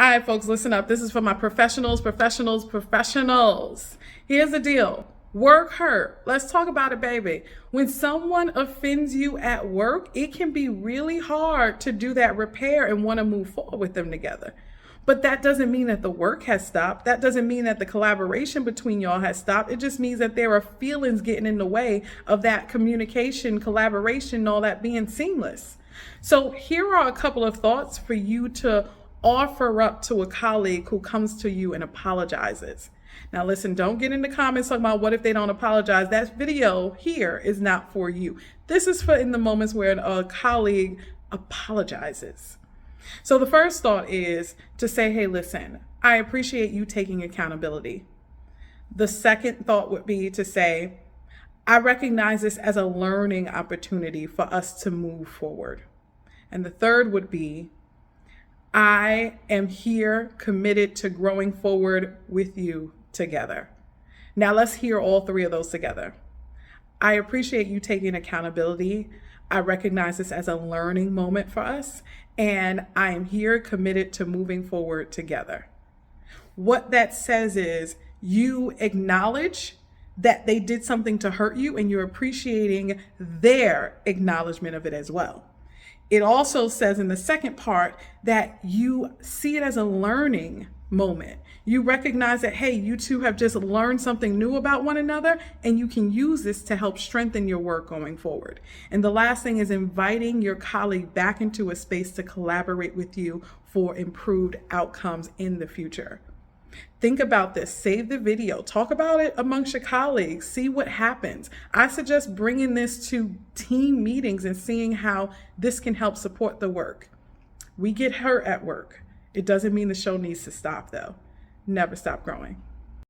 All right, folks, listen up. This is for my professionals. Here's the deal. Work hurt. Let's talk about it, baby. When someone offends you at work, it can be really hard to do that repair and want to move forward with them together. But that doesn't mean that the work has stopped. That doesn't mean that the collaboration between y'all has stopped. It just means that there are feelings getting in the way of that communication, collaboration, and all that being seamless. So here are a couple of thoughts for you to offer up to a colleague who comes to you and apologizes. Now listen, don't get in the comments talking about what if they don't apologize. That video here is not for you. This is for in the moments where a colleague apologizes. So the first thought is to say, hey, listen, I appreciate you taking accountability. The second thought would be to say, I recognize this as a learning opportunity for us to move forward. And the third would be, I am here committed to growing forward with you together. Now let's hear all three of those together. I appreciate you taking accountability. I recognize this as a learning moment for us, and I am here committed to moving forward together. What that says is you acknowledge that they did something to hurt you, and you're appreciating their acknowledgement of it as well. It also says in the second part that you see it as a learning moment. You recognize that, hey, you two have just learned something new about one another, and you can use this to help strengthen your work going forward. And the last thing is inviting your colleague back into a space to collaborate with you for improved outcomes in the future. Think about this, save the video, talk about it amongst your colleagues, see what happens. I suggest bringing this to team meetings and seeing how this can help support the work. We get hurt at work. It doesn't mean the show needs to stop though. Never stop growing.